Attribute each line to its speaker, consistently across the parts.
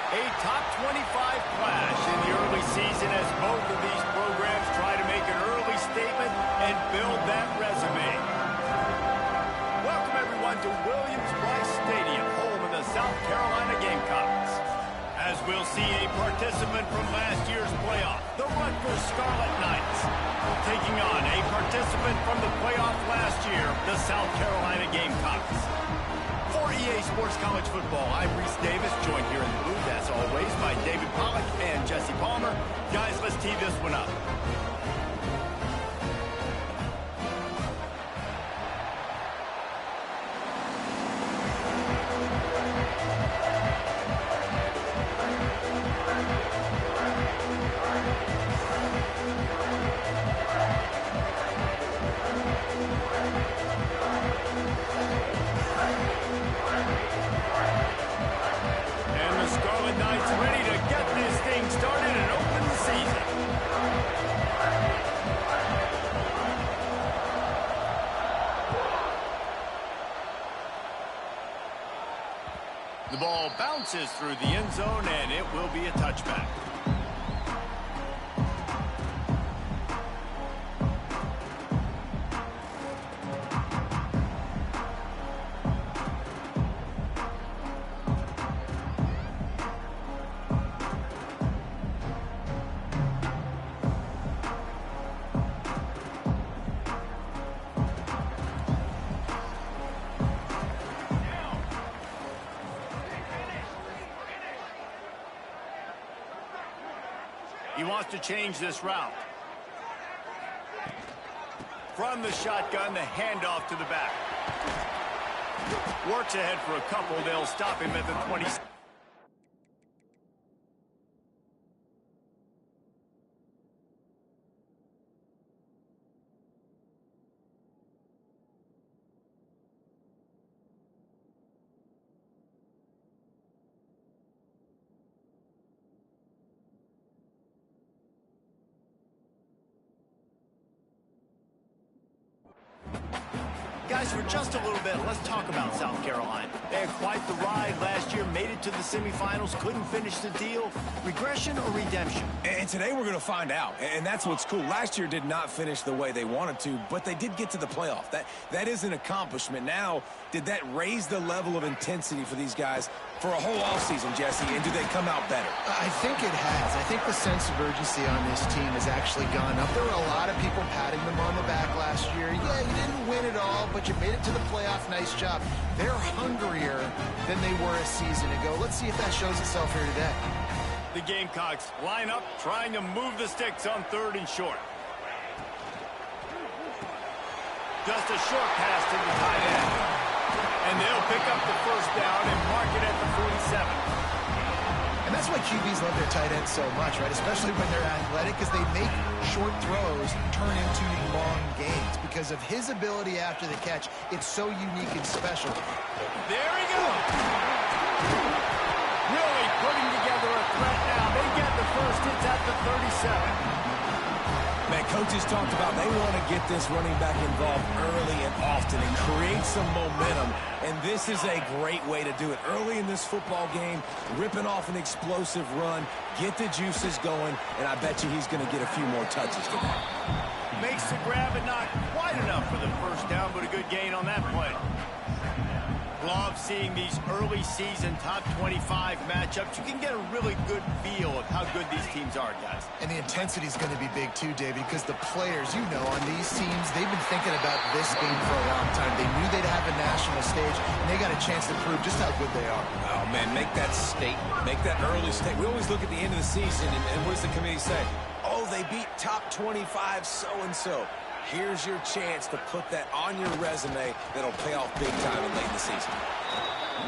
Speaker 1: A top 25 clash in the early season as both of these programs try to make an early statement and build that resume. Welcome everyone to Williams-Brice Stadium, home of the South Carolina Gamecocks. As we'll see a participant from last year's playoff, the Rutgers Scarlet Knights, taking on a participant from the playoff last year, the South Carolina Gamecocks. For EA Sports College Football, I'm Reese Davis, joined here in the booth, as always, by David Pollack and Jesse Palmer. Guys, let's tee this one up. The ball bounces through the end zone, and it will be a touchback. He wants to change this route. From the shotgun, the handoff to the back. Works ahead for a couple. They'll stop him at the 20. Guys, for just a little bit, let's talk about South Carolina. They had quite the ride last year, made it to the semifinals, couldn't finish the deal. Regression or redemption?
Speaker 2: And today we're going to find out, and that's what's cool. Last year did not finish the way they wanted to, but they did get to the playoff. That is an accomplishment. Now, did that raise the level of intensity for these guys for a whole offseason, Jesse, and do they come out better?
Speaker 3: I think it has. I think the sense of urgency on this team has actually gone up. There were a lot of people patting them on the back last year. Yeah, you didn't win it all, but you made it to the playoff. Nice job. They're hungrier than they were a season ago. Let's see if that shows itself here today.
Speaker 1: The Gamecocks line up, trying to move the sticks on 3rd and short. Just a short pass to the tight end. And they'll pick up the first down and mark it at the 47.
Speaker 3: And that's why QBs love their tight ends so much, right? Especially when they're athletic, because they make short throws turn into long gains. Because of his ability after the catch, it's so unique and special.
Speaker 1: There he goes. Really putting together a threat now. They get the first. It's at the 37.
Speaker 2: Man, coaches talked about they want to get this running back involved early and often and create some momentum, and this is a great way to do it. Early in this football game, ripping off an explosive run, get the juices going, and I bet you he's going to get a few more touches today.
Speaker 1: Makes the grab and not quite enough for the first down, but a good gain on that play. Love seeing these early season top 25 matchups. You can get a really good feel of how good these teams are, guys.
Speaker 3: And the intensity is going to be big too, David, because the players, you know, on these teams, they've been thinking about this game for a long time. They knew they'd have a national stage, and they got a chance to prove just how good they are.
Speaker 2: Oh, man, make that statement. Make that early statement. We always look at the end of the season, and what does the committee say? Oh, they beat top 25 so-and-so. Here's your chance to put that on your resume that'll pay off big time in late in the season.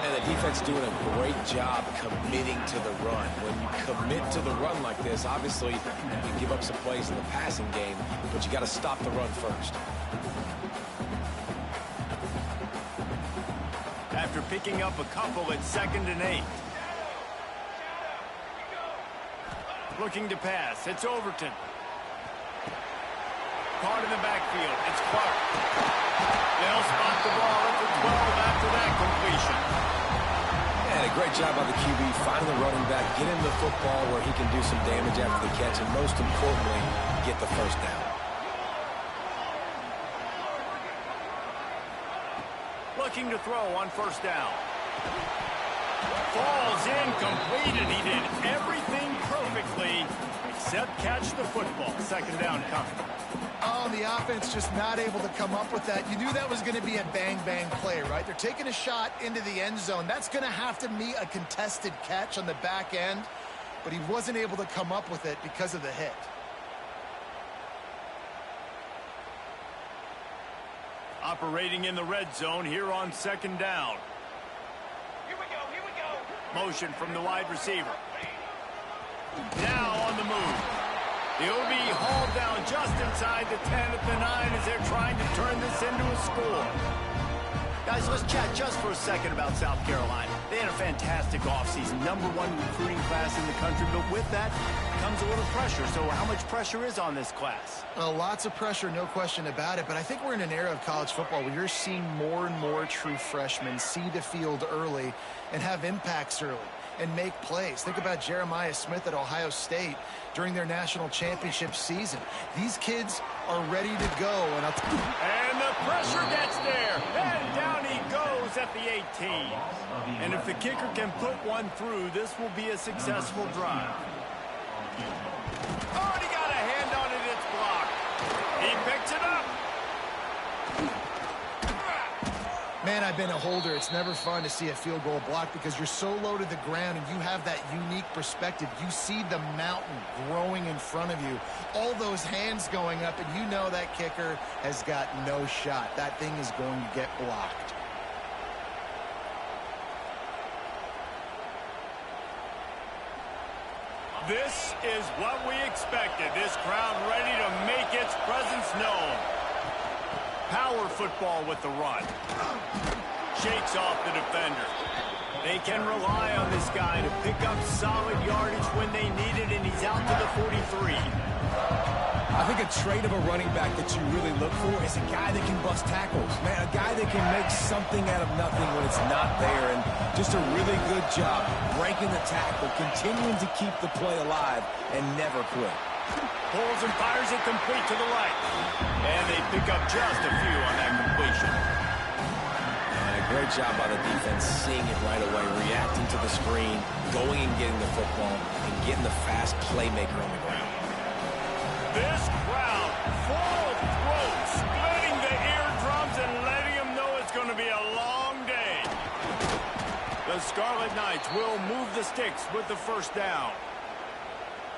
Speaker 2: And the defense doing a great job committing to the run. When you commit to the run like this, obviously you give up some plays in the passing game, but you got to stop the run first.
Speaker 1: After picking up a couple at 2nd and 8. Looking to pass. It's Overton. Caught in the backfield. It's Clark. They'll spot the ball at the 12 after that completion.
Speaker 2: And a great Great job by the QB, finding the running back, get him the football where he can do some damage after the catch, and most importantly, get the first down.
Speaker 1: Looking to throw on first down. Falls incomplete, and he did everything perfectly except catch the football. Second down coming.
Speaker 3: Oh, the offense just not able to come up with that. You knew that was going to be a bang-bang play, right? They're taking a shot into the end zone. That's going to have to be a contested catch on the back end, but he wasn't able to come up with it because of the hit.
Speaker 1: Operating in the red zone here on second down.
Speaker 4: Here we go.
Speaker 1: Motion from the wide receiver. Now on the move. He'll be hauled down just inside the 10 at the 9 as they're trying to turn this into a score. Guys, let's chat just for a second about South Carolina. They had a fantastic offseason, #1 recruiting class in the country, but with that comes a little pressure. So how much pressure is on this class?
Speaker 3: Lots of pressure, no question about it, but I think we're in an era of college football where you're seeing more and more true freshmen see the field early and have impacts early and make plays. Think about Jeremiah Smith at Ohio State during their national championship season. These kids are ready to go.
Speaker 1: And the pressure gets there. And down he goes at the 18. And if the kicker can put one through, this will be a successful drive. Already got a hand on it. It's blocked. He picks it up.
Speaker 3: Man, I've been a holder. It's never fun to see a field goal blocked because you're so low to the ground and you have that unique perspective. You see the mountain growing in front of you, all those hands going up, and you know that kicker has got no shot. That thing is going to get blocked.
Speaker 1: This is what we expected. This crowd ready to make its presence known. Power football with the run. Shakes off the defender. They can rely on this guy to pick up solid yardage when they need it, and he's out to the 43.
Speaker 2: I think a trait of a running back that you really look for is a guy that can bust tackles. Man, a guy that can make something out of nothing when it's not there, and just a really good job breaking the tackle, continuing to keep the play alive, and never quit.
Speaker 1: Pulls and fires it complete to the right. And they pick up just a few on that completion.
Speaker 2: Great job by the defense, seeing it right away, reacting to the screen, going and getting the football, and getting the fast playmaker on the ground.
Speaker 1: This crowd, full throat, splitting the eardrums and letting them know it's going to be a long day. The Scarlet Knights will move the sticks with the first down.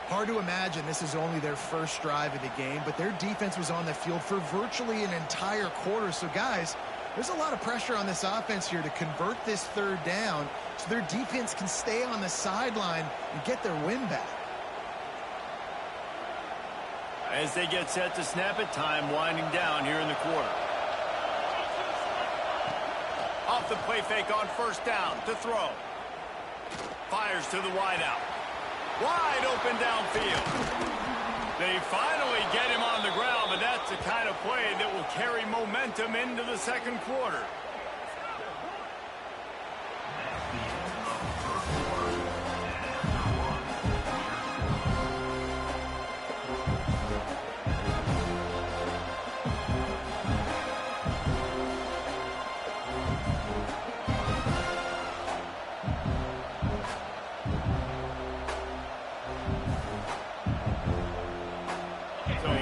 Speaker 3: Hard to imagine this is only their first drive of the game, but their defense was on the field for virtually an entire quarter. So, guys, there's a lot of pressure on this offense here to convert this third down so their defense can stay on the sideline and get their win back.
Speaker 1: As they get set to snap it, time winding down here in the quarter. Off the play fake on first down to throw. Fires to the wideout. Wide open downfield. They finally get him on the ground, but that's the kind of play that will carry momentum into the second quarter.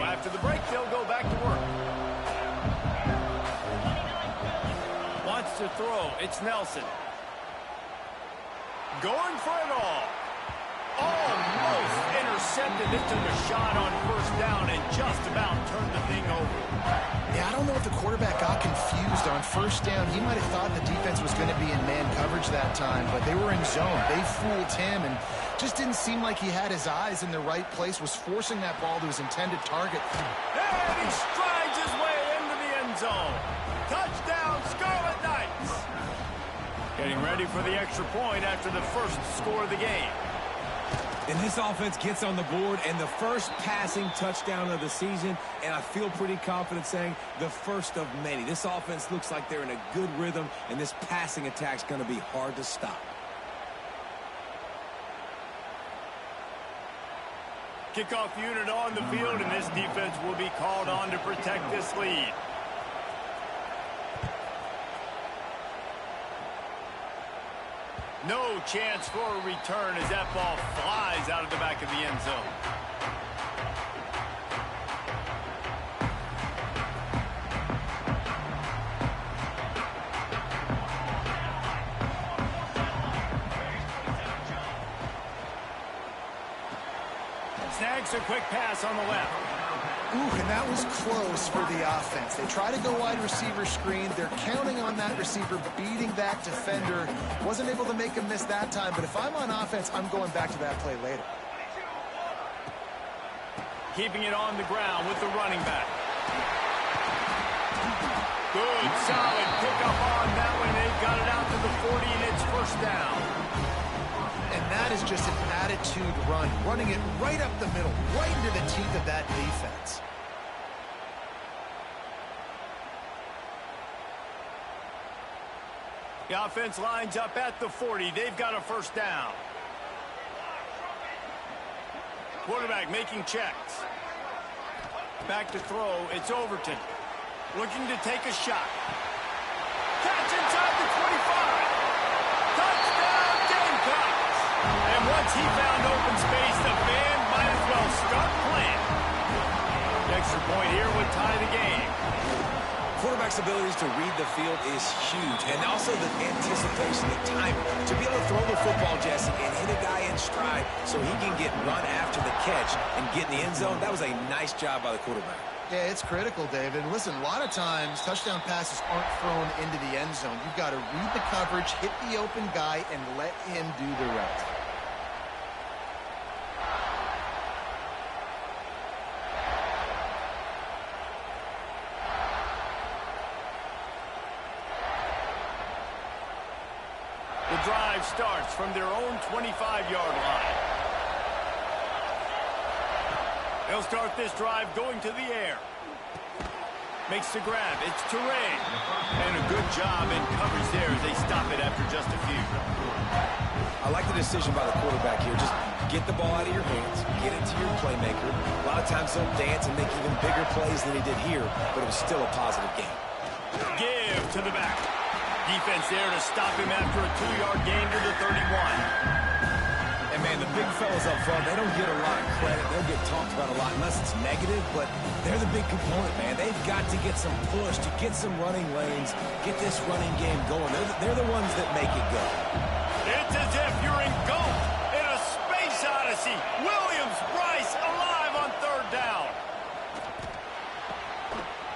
Speaker 1: After the break, they'll go back to work. Wants to throw. It's Nelson. Going for it all. Almost intercepted. They took a shot on first down and just about turned the thing over.
Speaker 3: Yeah, I don't know if the quarterback got confused on first down. He might have thought the defense was going to be in man coverage that time, but they were in zone. They fooled him and just didn't seem like he had his eyes in the right place, was forcing that ball to his intended target.
Speaker 1: And he strides his way into the end zone. Touchdown, Scarlet Knights. Getting ready for the extra point after the first score of the game.
Speaker 2: And this offense gets on the board, and the first passing touchdown of the season, and I feel pretty confident saying the first of many. This offense looks like they're in a good rhythm, and this passing attack's going to be hard to stop.
Speaker 1: Kickoff unit on the field, and this defense will be called on to protect this lead. No chance for a return as that ball flies out of the back of the end zone. Snags a quick pass on the left.
Speaker 3: Ooh, and that was close for the offense. They try to go wide receiver screen. They're counting on that receiver beating that defender. Wasn't able to make him miss that time, but if I'm on offense, I'm going back to that play later.
Speaker 1: Keeping it on the ground with the running back. Good, solid pickup on that one. They've got it out to the 40, and it's first down.
Speaker 3: And that is just an attitude run, running it right up the middle, right into the teeth of that defense.
Speaker 1: The offense lines up at the 40. They've got a first down. Quarterback making checks. Back to throw. It's Overton. Looking to take a shot. Catch inside the 25. Touchdown, Gamecocks. And once he found open space, the band might as well start playing. The extra point here would tie the game.
Speaker 2: Quarterback's abilities to read the field is huge, and also the anticipation, the timing. To be able to throw the football, Jesse, and hit a guy in stride so he can get run after the catch and get in the end zone, that was a nice job by the quarterback.
Speaker 3: Yeah, it's critical, David. Listen, a lot of times touchdown passes aren't thrown into the end zone. You've got to read the coverage, hit the open guy, and let him do the rest.
Speaker 1: The drive starts from their own 25-yard line. They'll start this drive going to the air. Makes the grab. It's Turay. And a good job in coverage there as they stop it after just a few.
Speaker 2: I like the decision by the quarterback here. Just get the ball out of your hands, get it to your playmaker. A lot of times he'll dance and make even bigger plays than he did here, but it was still a positive game.
Speaker 1: Give to the back. Defense there to stop him after a 2-yard gain to the 31.
Speaker 2: And, man, the big fellas up front, they don't get a lot of credit. They'll get talked about a lot unless it's negative, but they're the big component, man. They've got to get some push, to get some running lanes, get this running game going. They're the ones that make it go.
Speaker 1: It's as if you're engulfed in a space odyssey. Williams, Bryce, alive on third down.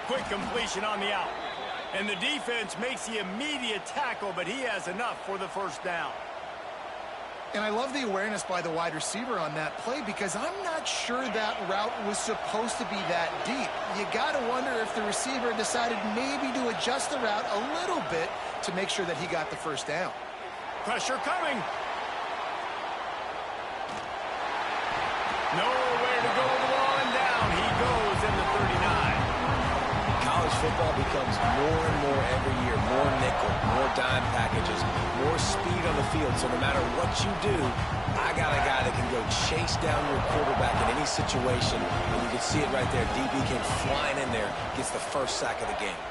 Speaker 1: Quick completion on the out. And the defense makes the immediate tackle, but he has enough for the first down.
Speaker 3: And I love the awareness by the wide receiver on that play because I'm not sure that route was supposed to be that deep. You got to wonder if the receiver decided maybe to adjust the route a little bit to make sure that he got the first down.
Speaker 1: Pressure coming. Nowhere to go with the ball, and down he goes in the 39.
Speaker 2: College football becomes more and more every year, more nickel, more dime packages, more speed on the field. So no matter what you do, I got a guy that can go chase down your quarterback in any situation. And you can see it right there. DB came flying in there, gets the first sack of the game.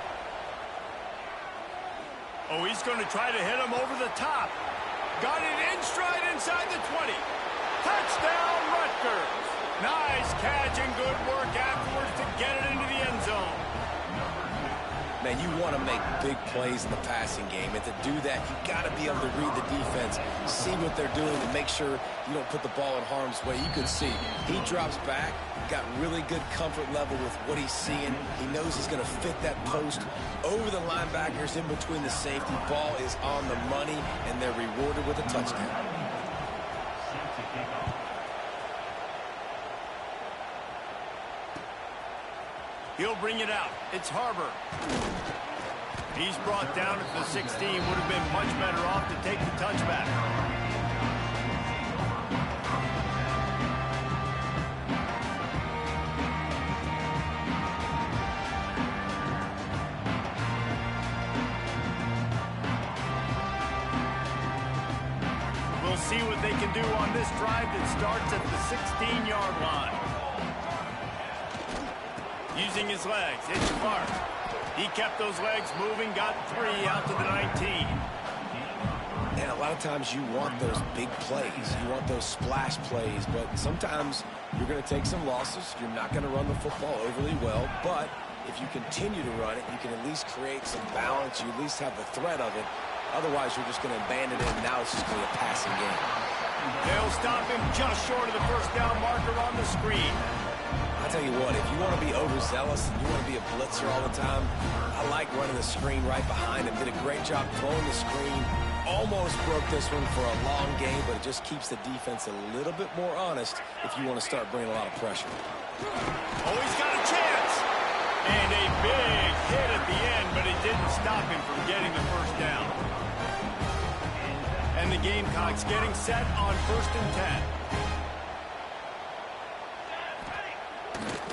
Speaker 1: Oh, he's going to try to hit him over the top. Got it in stride inside the 20. Touchdown, Rutgers. Nice catch and good work afterwards to get it into the end zone.
Speaker 2: Man, you want to make big plays in the passing game, and to do that, you got to be able to read the defense, see what they're doing to make sure you don't put the ball in harm's way. You can see he drops back, got really good comfort level with what he's seeing. He knows he's going to fit that post over the linebackers in between the safety. Ball is on the money, and they're rewarded with a touchdown.
Speaker 1: He'll bring it out. It's Harbor. He's brought down at the 16. Would have been much better off to take the touchback. We'll see what they can do on this drive that starts at the 16-yard line. Using his legs, it's Clark. He kept those legs moving, got 3 out to the 19.
Speaker 2: And a lot of times you want those big plays. You want those splash plays, but sometimes you're going to take some losses. You're not going to run the football overly well, but if you continue to run it, you can at least create some balance. You at least have the threat of it. Otherwise, you're just going to abandon it, and now it's just going to be a passing game.
Speaker 1: They'll stop him just short of the first down marker on the screen.
Speaker 2: I'll tell you what, if you want to be overzealous and you want to be a blitzer all the time, I like running the screen right behind him. Did a great job throwing the screen. Almost broke this one for a long game, but it just keeps the defense a little bit more honest if you want to start bringing a lot of pressure.
Speaker 1: Oh, he's got a chance. And a big hit at the end, but it didn't stop him from getting the first down. And the Gamecocks getting set on 1st and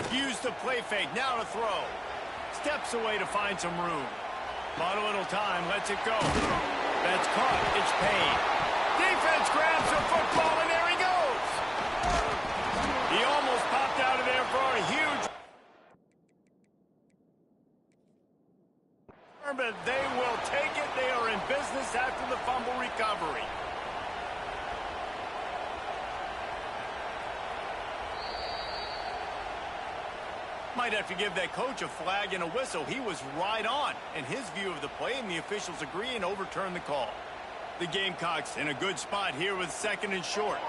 Speaker 1: 10. Use the play fake, now to throw. Steps away to find some room. Bought a little time, lets it go. That's caught, it's Payne. Defense grabs the football, and there he goes. He almost popped out of there for a huge... But they will take it. They are in business after the fumble recovery. Might have to give that coach a flag and a whistle. He was right on in his view of the play, and the officials agree and overturn the call. The Gamecocks in a good spot here with 2nd and short.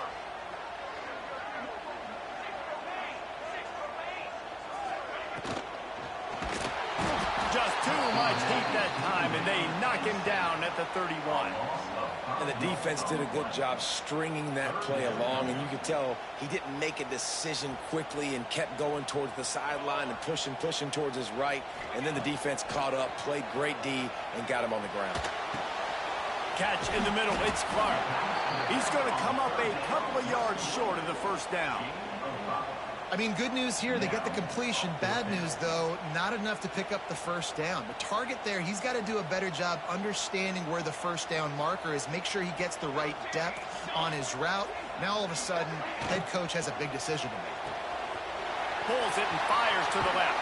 Speaker 1: Just too much heat that time, and they knock him down at the 31.
Speaker 2: And the defense did a good job stringing that play along, and you could tell he didn't make a decision quickly and kept going towards the sideline and pushing towards his right, and then the defense caught up, played great D, and got him on the ground.
Speaker 1: Catch in the middle, it's Clark. He's going to come up a couple of yards short of the first down.
Speaker 3: I mean, good news here, they get the completion. Bad news, though, not enough to pick up the first down. The target there, he's got to do a better job understanding where the first down marker is, make sure he gets the right depth on his route. Now, all of a sudden, head coach has a big decision to make.
Speaker 1: Pulls it and fires to the left.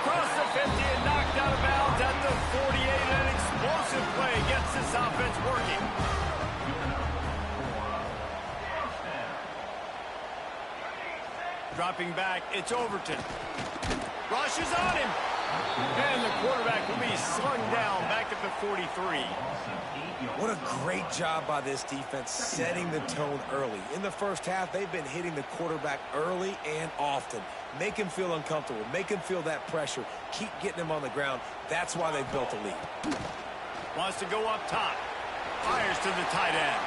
Speaker 1: Across the 50 and knocked out of bounds at the 48. An explosive play gets this offense working. Dropping back, it's Overton. Rushes on him. And the quarterback will be slung down back at the 43.
Speaker 2: What a great job by this defense setting the tone early. In the first half, they've been hitting the quarterback early and often. Make him feel uncomfortable. Make him feel that pressure. Keep getting him on the ground. That's why they've built a lead.
Speaker 1: Wants to go up top. Fires to the tight end.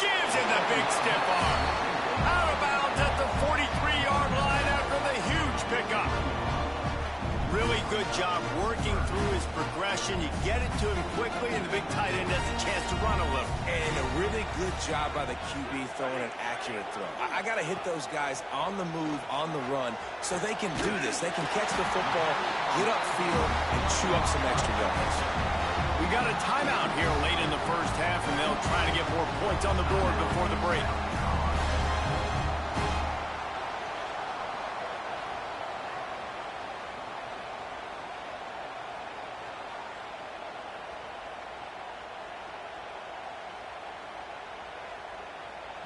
Speaker 1: Gives him the big stiff arm. Out of bounds at the 43-yard line after the huge pickup. Really good job working through his progression. You get it to him quickly, and the big tight end has a chance to run a little. And a really good job by the QB throwing an accurate throw. I got to hit those guys on the move, on the run, so they can do this. They can catch the football, get upfield, and chew up some extra yards. We got a timeout here late in the first half, and they'll try to get more points on the board before the break.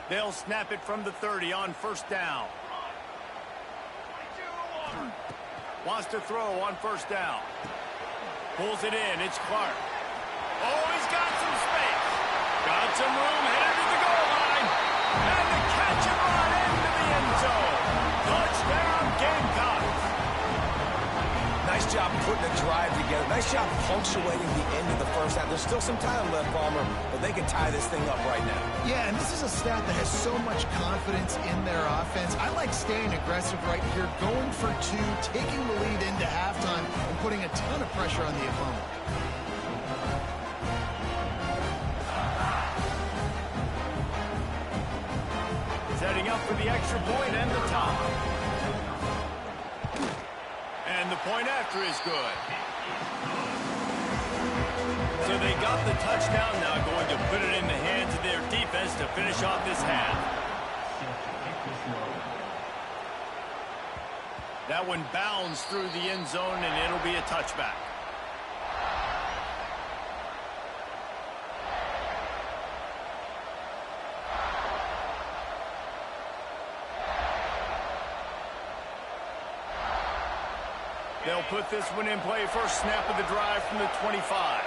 Speaker 1: They'll snap it from the 30 on first down. Wants to throw on first down. Pulls it in. It's Clark. Oh, he's got some space. Got some room. Headed to the goal line. And the catch and run into the end zone. Touchdown, Gamecocks.
Speaker 2: Nice job putting a drive together. Nice job punctuating the end of the first half. There's still some time left, Palmer, but they can tie this thing up right now.
Speaker 3: Yeah, and this is a stat that has so much confidence in their offense. I like staying aggressive right here, going for two, taking the lead into halftime, and putting a ton of pressure on the opponent.
Speaker 1: Setting up for the extra point and the top. And the point after is good. So they got the touchdown, now going to put it in the hands of their defense to finish off this half. That one bounds through the end zone, and it'll be a touchback. They'll put this one in play. First snap of the drive from the 25.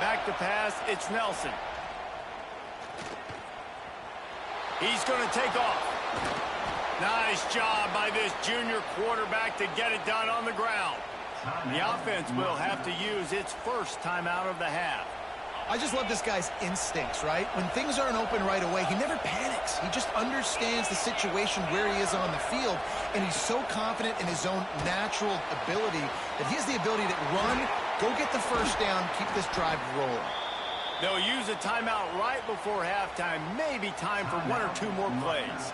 Speaker 1: Back to pass, it's Nelson. He's going to take off. Nice job by this junior quarterback to get it done on the ground. The offense will have to use its first timeout of the half.
Speaker 3: I just love this guy's instincts, right? When things aren't open right away, he never panics. He just understands the situation where he is on the field, and he's so confident in his own natural ability that he has the ability to run, go get the first down, keep this drive rolling.
Speaker 1: They'll use a timeout right before halftime, maybe time for one or two more plays.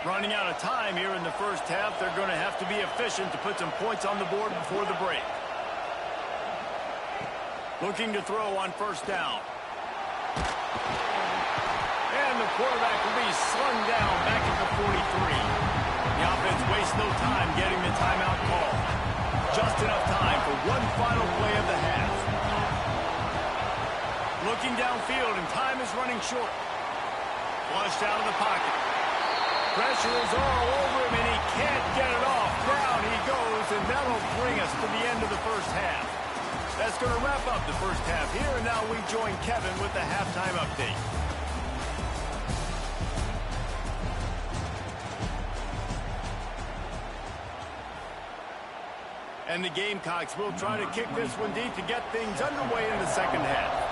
Speaker 1: Running out of time here in the first half, they're going to have to be efficient to put some points on the board before the break. Looking to throw on first down. And the quarterback will be slung down back at the 43. The offense wastes no time getting the timeout call. Just enough time for one final play of the half. Looking downfield, and time is running short. Flushed out of the pocket. Pressure is all over him, and he can't get it off. Down he goes, and that'll bring us to the end of the first half. That's going to wrap up the first half here, and now we join Kevin with the halftime update. And the Gamecocks will try to kick this one deep to get things underway in the second half.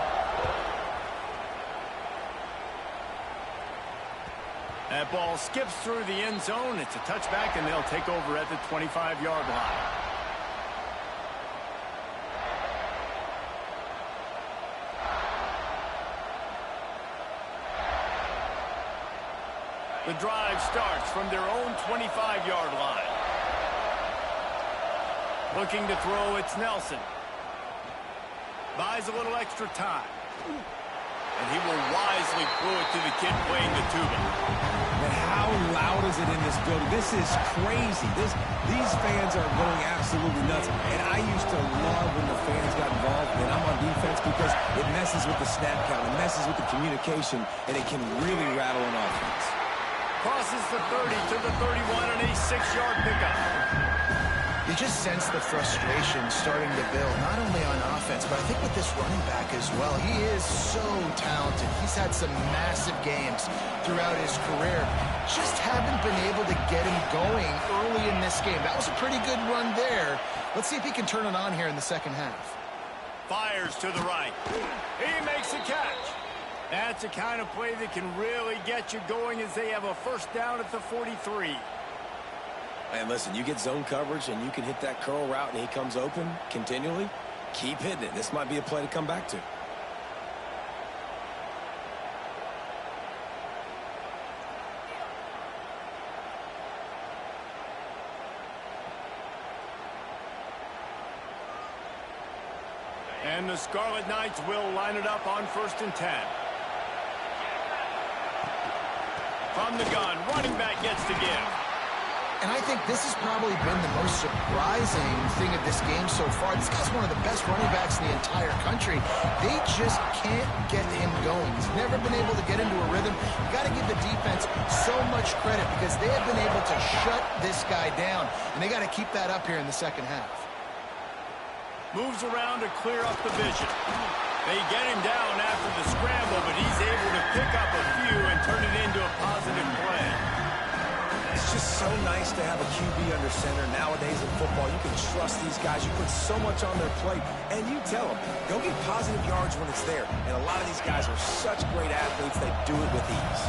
Speaker 1: That ball skips through the end zone. It's a touchback, and they'll take over at the 25-yard line. The drive starts from their own 25-yard line. Looking to throw, it's Nelson. Buys a little extra time. And he will wisely throw it to the kid playing the tuba.
Speaker 2: And how loud is it in this building? This is crazy. These fans are going absolutely nuts. And I used to love when the fans got involved, and I'm on defense, because it messes with the snap count. It messes with the communication, and it can really rattle an offense.
Speaker 1: Crosses the 30 to the 31 and a 6-yard pickup.
Speaker 3: You just sense the frustration starting to build, not only on offense, but I think with this running back as well. He is so talented. He's had some massive games throughout his career. Just haven't been able to get him going early in this game. That was a pretty good run there. Let's see if he can turn it on here in the second half.
Speaker 1: Fires to the right. He makes a catch. That's the kind of play that can really get you going, as they have a first down at the 43.
Speaker 2: And listen, you get zone coverage and you can hit that curl route and he comes open continually, keep hitting it. This might be a play to come back to.
Speaker 1: And the Scarlet Knights will line it up on 1st and 10. From the gun, running back gets to give.
Speaker 3: And I think this has probably been the most surprising thing of this game so far. This guy's one of the best running backs in the entire country. They just can't get him going. He's never been able to get into a rhythm. You got to give the defense so much credit, because they have been able to shut this guy down. And they got to keep that up here in the second half.
Speaker 1: Moves around to clear up the vision. They get him down after the scramble, but he's able to pick up a few and turn it into a positive play.
Speaker 2: It's just so nice to have a QB under center. Nowadays in football, you can trust these guys. You put so much on their plate, and you tell them, go get positive yards when it's there. And a lot of these guys are such great athletes, they do it with ease.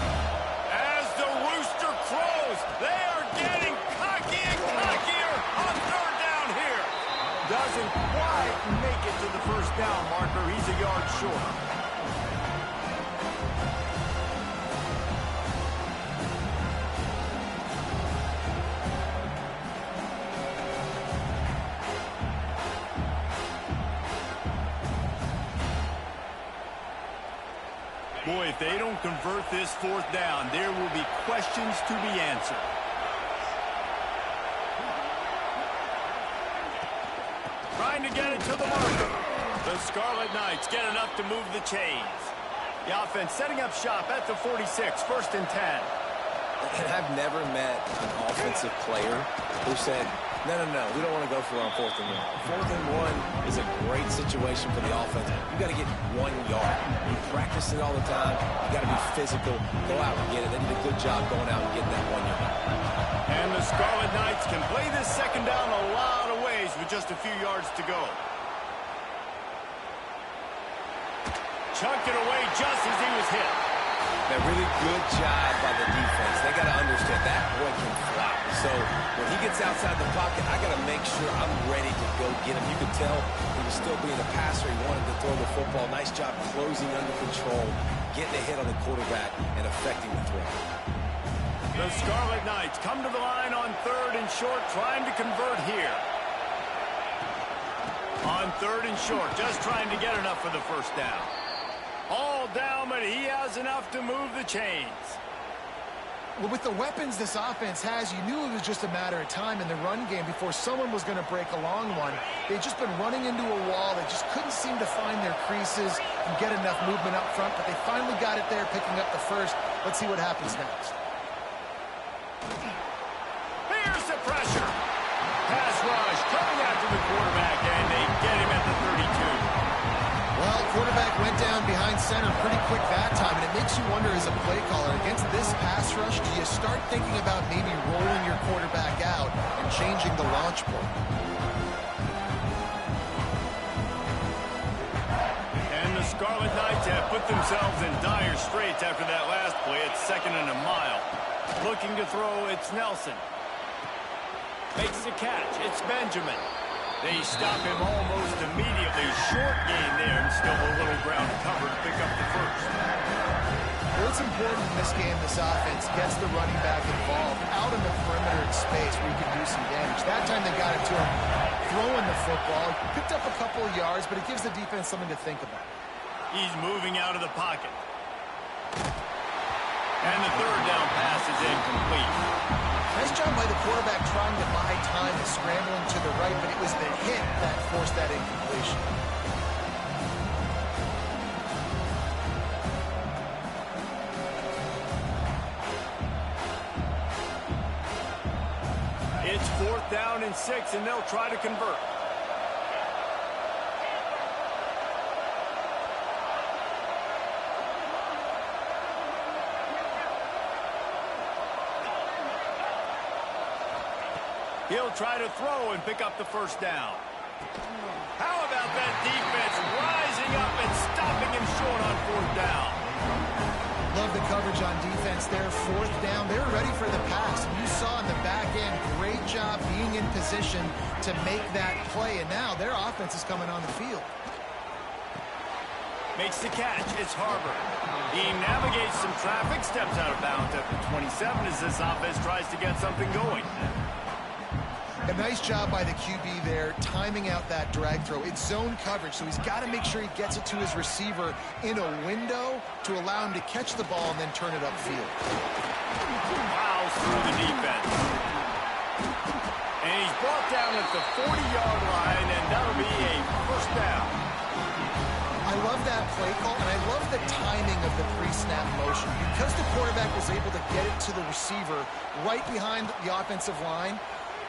Speaker 1: As the rooster crows, they are getting cocky and cockier on third down here. Doesn't quite make it to the first down marker. He's a yard short. Boy, if they don't convert this fourth down, there will be questions to be answered. Trying to get it to the marker. The Scarlet Knights get enough to move the chains. The offense setting up shop at the 46, 1st and 10.
Speaker 2: And I've never met an offensive player who said, no, we don't want to go for it on 4th and 1. 4th and 1 is a great situation for the offense. You got to get 1 yard. You practice it all the time. You got to be physical. Go out and get it. They did a good job going out and getting that 1 yard.
Speaker 1: And the Scarlet Knights can play this second down a lot of ways with just a few yards to go. Chunked it away just as he was hit.
Speaker 2: A really good job by the defense. They got to understand that boy can fly. So when he gets outside the pocket, I got to make sure I'm ready to go get him. You could tell he was still being a passer. He wanted to throw the football. Nice job closing under control, getting a hit on the quarterback, and affecting the throw.
Speaker 1: The Scarlet Knights come to the line on 3rd and short, trying to convert here. On 3rd and short, just trying to get enough for the first down. All down, but he has enough to move the chains.
Speaker 3: Well, with the weapons this offense has, you knew it was just a matter of time in the run game before someone was going to break a long one. They've just been running into a wall. They just couldn't seem to find their creases and get enough movement up front, but they finally got it there, picking up the first. Let's see what happens next.
Speaker 1: Here's the pressure. Pass rush coming after the quarterback, and they get him at the 32.
Speaker 3: Well, quarterback went down behind center pretty quick that time, and it makes you wonder as a play caller, against this pass rush, do you start thinking about maybe rolling your quarterback out and changing the launch point?
Speaker 1: And the Scarlet Knights have put themselves in dire straits after that last play. It's 2nd and a mile. Looking to throw, it's Nelson. Makes the catch, it's Benjamin. They stop him almost immediately. Short gain there, and still a little ground cover to pick up the first.
Speaker 3: Well, it's important in this game, this offense gets the running back involved out in the perimeter in space where you can do some damage. That time they got it to him throwing the football. Picked up a couple of yards, but it gives the defense something to think about.
Speaker 1: He's moving out of the pocket. And the 3rd down pass is incomplete.
Speaker 3: Nice job by the quarterback trying to buy time and scrambling to the right, but it was the hit that forced that incompletion.
Speaker 1: It's 4th down and 6, and they'll try to convert. He'll try to throw and pick up the first down. How about that defense rising up and stopping him short on 4th down?
Speaker 3: Love the coverage on defense there. 4th down. They were ready for the pass. And you saw in the back end, great job being in position to make that play. And now their offense is coming on the field.
Speaker 1: Makes the catch. It's Harbor. He navigates some traffic, steps out of bounds at the 27 as this offense tries to get something going.
Speaker 3: A nice job by the QB there, timing out that drag throw. It's zone coverage, so he's got to make sure he gets it to his receiver in a window to allow him to catch the ball and then turn it upfield.
Speaker 1: Fouls through the defense. And he's brought down at the 40-yard line, and that'll be a first down.
Speaker 3: I love that play call, and I love the timing of the pre-snap motion. Because the quarterback was able to get it to the receiver right behind the offensive line,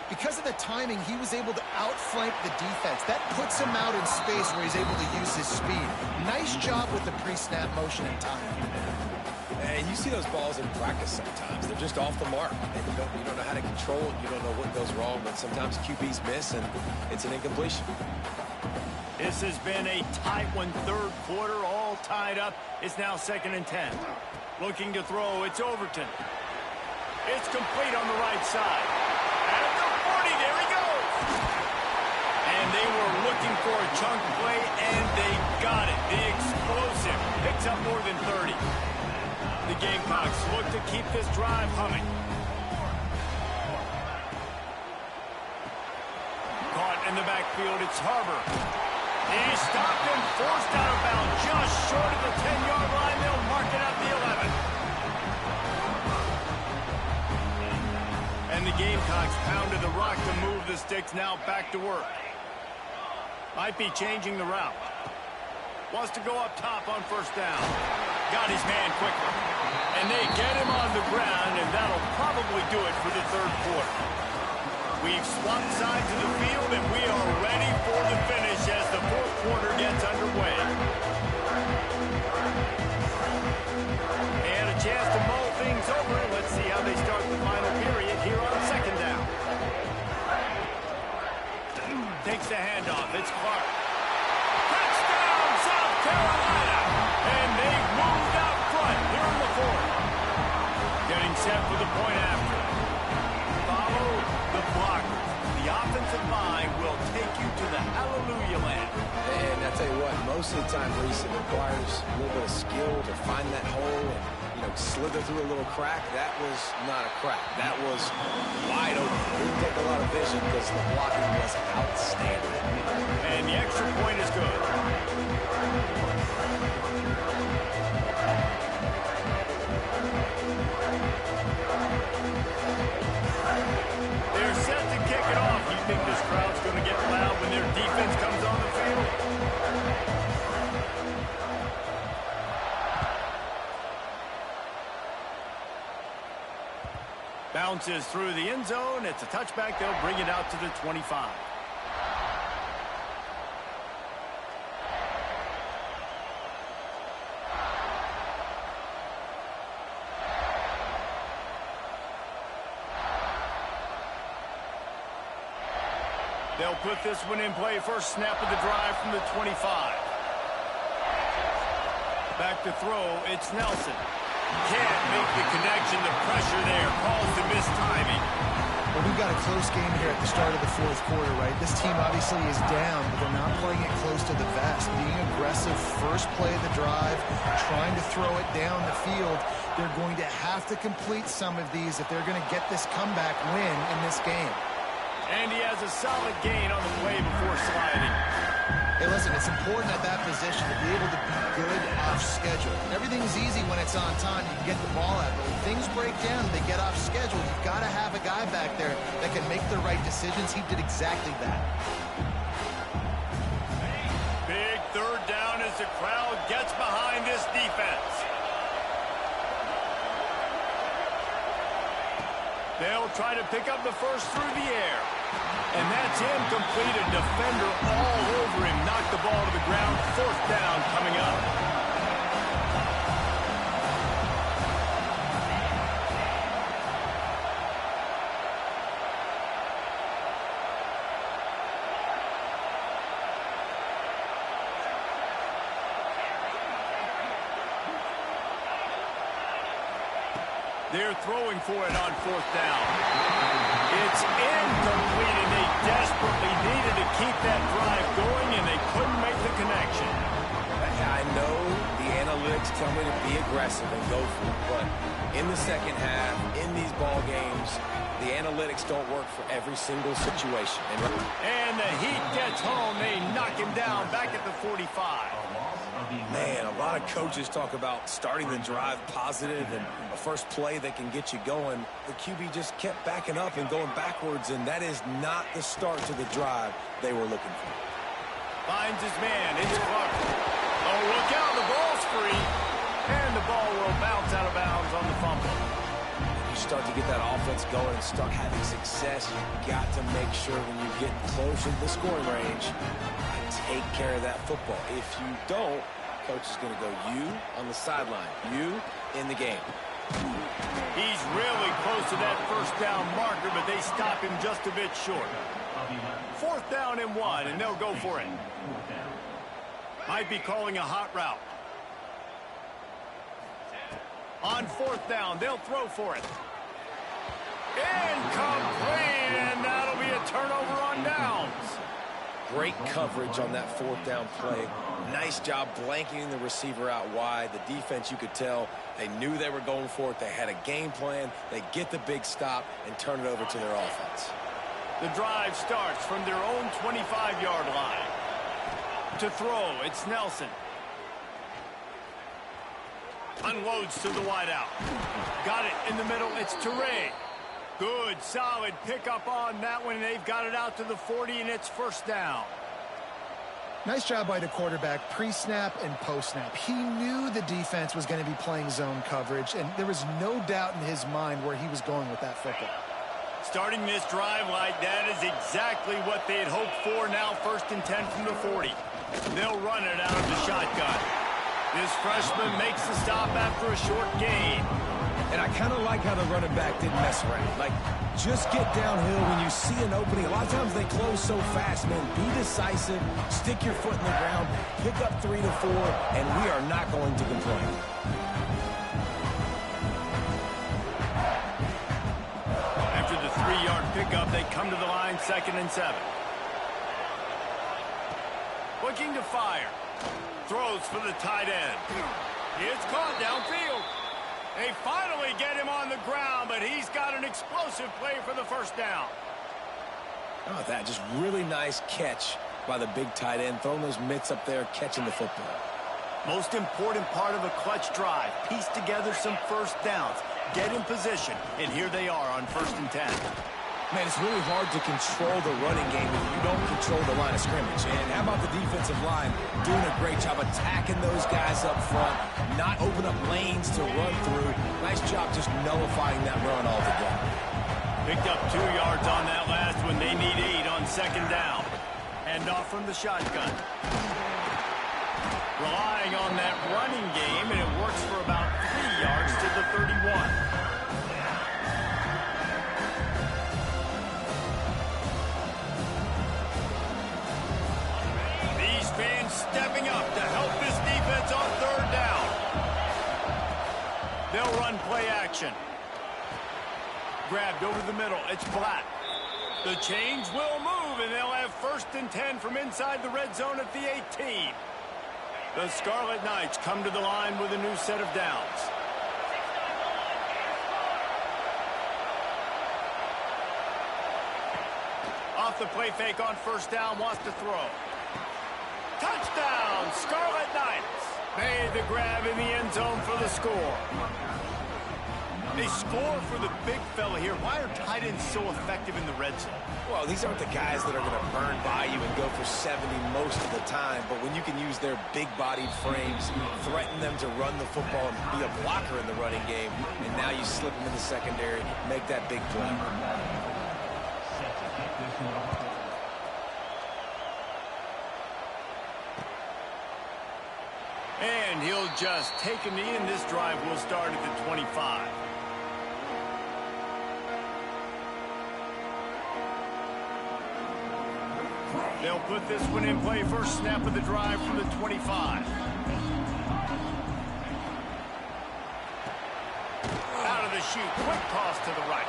Speaker 3: because of the timing, he was able to outflank the defense. That puts him out in space where he's able to use his speed. Nice job with the pre-snap motion and timing.
Speaker 2: And you see those balls in practice sometimes. They're just off the mark. And you don't know how to control it. You don't know what goes wrong. But sometimes QBs miss, and it's an incompletion.
Speaker 1: This has been a tight one, 3rd quarter, all tied up. It's now 2nd and 10. Looking to throw, it's Overton. It's complete on the right side. At the 40, there he goes. And they were looking for a chunk play, and they got it. The explosive picks up more than 30. The Gamecocks look to keep this drive humming. Caught in the backfield, it's Harbor. He stopped and forced out of bounds just short of the 10-yard line. They'll mark it the Gamecocks pounded the rock to move the sticks. Now back to work. Might be changing the route. Wants to go up top on first down. Got his man quickly. And they get him on the ground, and that'll probably do it for the third quarter. We've swapped sides of the field, and we are ready for the finish as the fourth quarter gets underway. And a chance to mull things over. Let's see how they start the final period here on second down. Takes the handoff. It's Clark. Touchdown, South Carolina! And they've moved out front here in the fourth. Getting set for the point after. Follow the blockers. The offensive line will take you to the hallelujah land.
Speaker 2: And I tell you what, most of the time, Reese, it requires a little bit of skill to find that hole and, slither through a little crack. That was not a crack. That was wide open. Didn't take a lot of vision because the blocking was outstanding.
Speaker 1: And the extra point is good. They're set to kick it off. You think this crowd's going to get loud when their defense comes on the field? Bounces through the end zone. It's a touchback. They'll bring it out to the 25. They'll put this one in play. First snap of the drive from the 25. Back to throw. It's Nelson. Can't make the connection. The pressure there caused the missed timing.
Speaker 3: Well, we've got a close game here at the start of the fourth quarter, right? This team obviously is down, but they're not playing it close to the vest. Being aggressive, first play of the drive, trying to throw it down the field. They're going to have to complete some of these if they're going to get this comeback win in this game.
Speaker 1: And he has a solid gain on the play before sliding.
Speaker 3: Hey, listen, it's important at that position to be able to be good off schedule. Everything's easy when it's on time. You can get the ball out. But when things break down and they get off schedule, you've got to have a guy back there that can make the right decisions. He did exactly that.
Speaker 1: Big third down as the crowd gets behind this defense. They'll try to pick up the first through the air. And that's incomplete. A defender all over him. Knocked the ball to the ground. Fourth down coming up. They're throwing for it on fourth down. It's incomplete, and they desperately needed to keep that drive going, and they couldn't make the connection.
Speaker 2: I know the analytics tell me to be aggressive and go for it, but in the second half, in these ball games, the analytics don't work for every single situation.
Speaker 1: And the Heat gets home. They knock him down back at the 45.
Speaker 2: Man, a lot of coaches talk about starting the drive positive and a first play that can get you going. The QB just kept backing up and going backwards, and that is not the start to the drive they were looking for.
Speaker 1: Finds his man. It's Clark. Oh, look out. The ball's free. And the ball will bounce out of bounds on the fumble.
Speaker 2: You start to get that offense going and start having success, you've got to make sure when you get closer to the scoring range, you take care of that football. If you don't, coach is going to go you on the sideline, you in the game.
Speaker 1: He's really close to that first down marker, but they stop him just a bit short. Fourth down and 1, and they'll go for it. Might be calling a hot route. On fourth down, they'll throw for it. Incomplete, and that'll be a turnover on downs.
Speaker 2: Great coverage on that fourth down play. Nice job blanketing the receiver out wide. The defense, you could tell, they knew they were going for it. They had a game plan. They get the big stop and turn it over to their offense.
Speaker 1: The drive starts from their own 25-yard line. To throw, it's Nelson. Unloads to the wideout. Got it in the middle. It's Toure. Good, solid pickup on that one. They've got it out to the 40, and it's first down.
Speaker 3: Nice job by the quarterback, pre-snap and post-snap. He knew the defense was going to be playing zone coverage, and there was no doubt in his mind where he was going with that football.
Speaker 1: Starting this drive like that is exactly what they had hoped for. Now 1st and 10 from the 40. They'll run it out of the shotgun. This freshman makes the stop after a short gain.
Speaker 2: And I kind of like how the running back didn't mess around. Like, just get downhill when you see an opening. A lot of times they close so fast, man. Be decisive, stick your foot in the ground, pick up 3 to 4, and we are not going to complain.
Speaker 1: After the 3-yard pickup, they come to the line, 2nd and 7. Looking to fire. Throws for the tight end. It's caught downfield. They finally get him on the ground, but he's got an explosive play for the first down.
Speaker 2: Oh, that just really nice catch by the big tight end, throwing those mitts up there, catching the football.
Speaker 1: Most important part of a clutch drive, piece together some first downs, get in position, and here they are on 1st and 10.
Speaker 2: Man, it's really hard to control the running game if you don't control the line of scrimmage. And how about the defensive line doing a great job attacking those guys up front, not open up lanes to run through. Nice job just nullifying that run altogether.
Speaker 1: Picked up 2 yards on that last one. They need 8 on 2nd down. Hand off from the shotgun. Relying on that running game, and it works for about 3 yards to the 31. Fans stepping up to help this defense on 3rd down. They'll run play action. Grabbed over the middle. It's flat. The change will move, and they'll have 1st and 10 from inside the red zone at the 18. The Scarlet Knights come to the line with a new set of downs. Off the play fake on 1st down, wants to throw. Touchdown, Scarlet Knights. Made the grab in the end zone for the score. They score for the big fella here. Why are tight ends so effective in the red zone?
Speaker 2: Well, these aren't the guys that are going to burn by you and go for 70 most of the time, but when you can use their big-bodied frames, threaten them to run the football and be a blocker in the running game, and now you slip them in the secondary, make that big play.
Speaker 1: And he'll just take a knee, and this drive will start at the 25. They'll put this one in play. First snap of the drive from the 25. Out of the chute, quick toss to the right.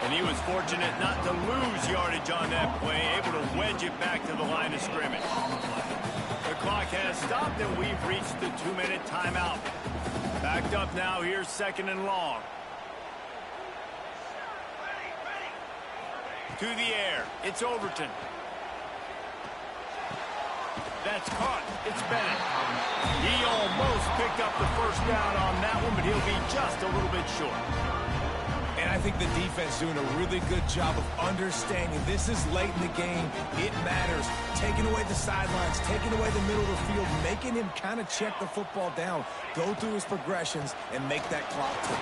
Speaker 1: And he was fortunate not to lose yardage on that play, able to wedge it back to the line of scrimmage. The clock has stopped, and we've reached the 2-minute timeout. Backed up now, here's 2nd and long. To the air, it's Overton. That's caught. It's Bennett. He almost picked up the first down on that one, but he'll be just a little bit short.
Speaker 2: And I think the defense doing a really good job of understanding this is late in the game. It matters. Taking away the sidelines, taking away the middle of the field, making him kind of check the football down, go through his progressions, and make that clock tick.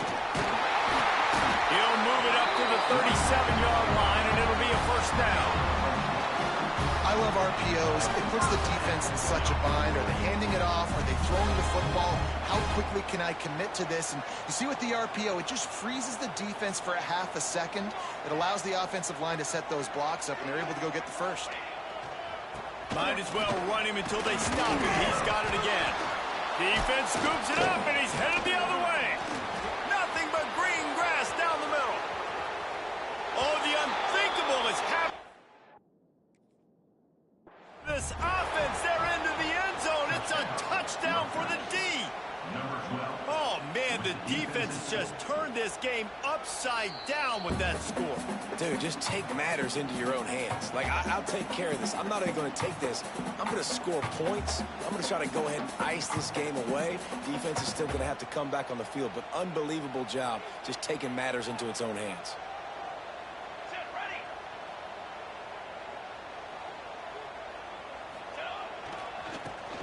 Speaker 1: He'll move it up to the 37-yard line, and it'll be a first down.
Speaker 3: I love RPOs. It puts the defense in such a bind. Are they handing it off? Are they throwing the football? How quickly can I commit to this? And you see with the RPO, it just freezes the defense for a half a second. It allows the offensive line to set those blocks up, and they're able to go get the first.
Speaker 1: Might as well run him until they stop him. He's got it again. Defense scoops it up, and he's headed the other way. Nothing but green grass down the middle. Oh, the unthinkable is happening. This offense, they're into the end zone. It's a touchdown for the D. Oh, man, the defense has just turned this game upside down with that score.
Speaker 2: Dude, just take matters into your own hands. Like, I'll take care of this. I'm not even going to take this. I'm going to score points. I'm going to try to go ahead and ice this game away. Defense is still going to have to come back on the field, but unbelievable job just taking matters into its own hands.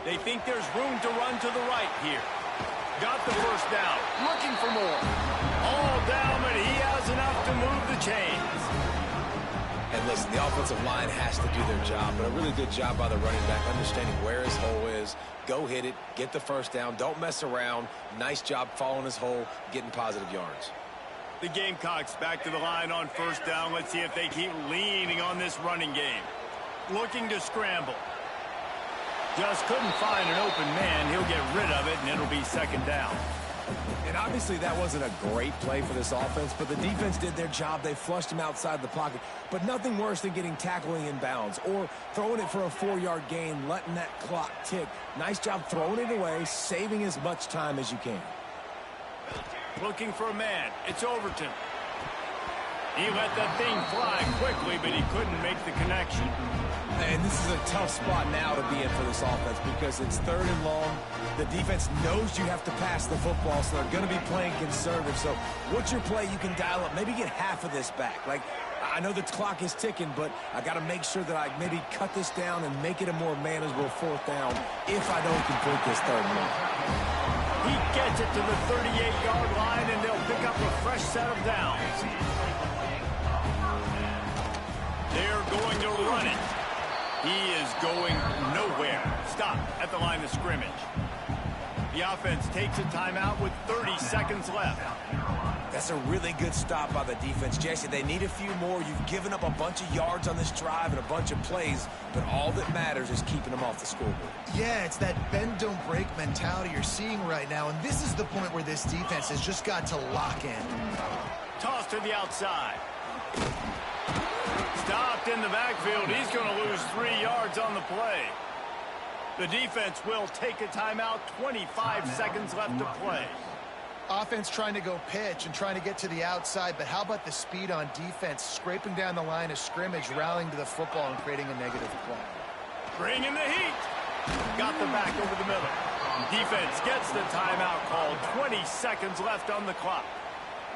Speaker 1: They think there's room to run to the right here. Got the first down. Looking for more. All down, but he has enough to move the chains.
Speaker 2: And listen, the offensive line has to do their job, but a really good job by the running back, understanding where his hole is. Go hit it, get the first down, don't mess around. Nice job following his hole, getting positive yards.
Speaker 1: The Gamecocks back to the line on first down. Let's see if they keep leaning on this running game. Looking to scramble. Just couldn't find an open man. He'll get rid of it, and it'll be second down.
Speaker 2: And obviously that wasn't a great play for this offense, but the defense did their job. They flushed him outside the pocket. But nothing worse than getting tackling in bounds or throwing it for a 4-yard gain, letting that clock tick. Nice job throwing it away, saving as much time as you can.
Speaker 1: Looking for a man. It's Overton. He let that thing fly quickly, but he couldn't make the connection.
Speaker 2: And this is a tough spot now to be in for this offense because it's 3rd and long. The defense knows you have to pass the football, so they're going to be playing conservative. So what's your play you can dial up? Maybe get half of this back. Like, I know the clock is ticking, but I got to make sure that I maybe cut this down and make it a more manageable 4th down if I don't complete this 3rd and long.
Speaker 1: He gets it to the 38-yard line, and they'll pick up a fresh set of downs. They're going to run it. He is going nowhere. Stop at the line of scrimmage. The offense takes a timeout with 30 seconds left.
Speaker 2: That's a really good stop by the defense. Jesse, they need a few more. You've given up a bunch of yards on this drive and a bunch of plays, but all that matters is keeping them off the scoreboard.
Speaker 3: Yeah, it's that bend, don't break mentality you're seeing right now, and this is the point where this defense has just got to lock in.
Speaker 1: Toss to the outside. Stopped in the backfield. He's going to lose 3 yards on the play. The defense will take a timeout. 25 seconds left to play.
Speaker 3: Offense trying to go pitch and trying to get to the outside, but how about the speed on defense, scraping down the line of scrimmage, rallying to the football and creating a negative play.
Speaker 1: Bringing the heat. Got the back over the middle. Defense gets the timeout called. 20 seconds left on the clock.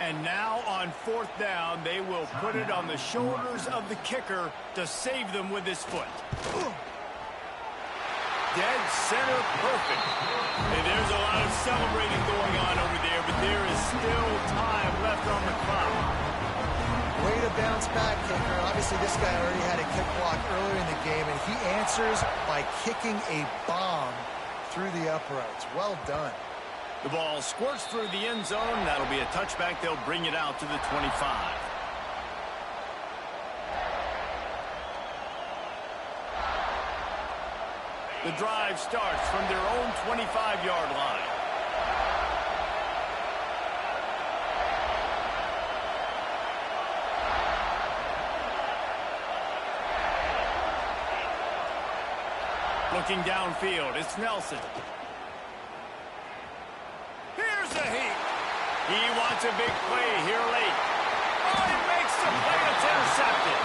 Speaker 1: And now on 4th down, they will put it on the shoulders of the kicker to save them with his foot. Dead center perfect. And there's a lot of celebrating going on over there, but there is still time left on the clock.
Speaker 3: Way to bounce back, kicker. Obviously, this guy already had a kick block earlier in the game, and he answers by kicking a bomb through the uprights. Well done.
Speaker 1: The ball squirts through the end zone. That'll be a touchback. They'll bring it out to the 25. The drive starts from their own 25-yard line. Looking downfield, it's Nelson. Here's the heat. He wants a big play here late. Oh, he makes the play. It's intercepted.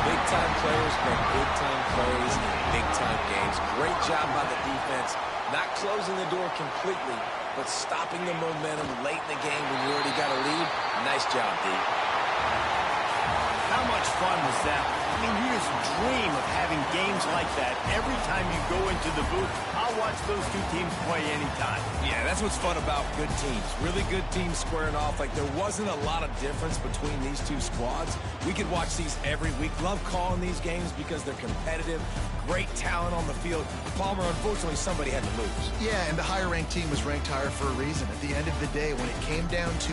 Speaker 2: Big-time players make big-time plays in big-time games. Great job by the defense. Not closing the door completely, but stopping the momentum late in the game when you already got a lead. Nice job, D.
Speaker 1: How much fun was that? I mean, you just dream of having games like that every time you go into the booth. I'll watch those two teams play anytime.
Speaker 2: Yeah, that's what's fun about good teams. Really good teams squaring off. Like, there wasn't a lot of difference between these two squads. We could watch these every week. Love calling these games because they're competitive. Great talent on the field. Palmer, unfortunately, somebody had to lose.
Speaker 3: Yeah, and the higher-ranked team was ranked higher for a reason. At the end of the day, when it came down to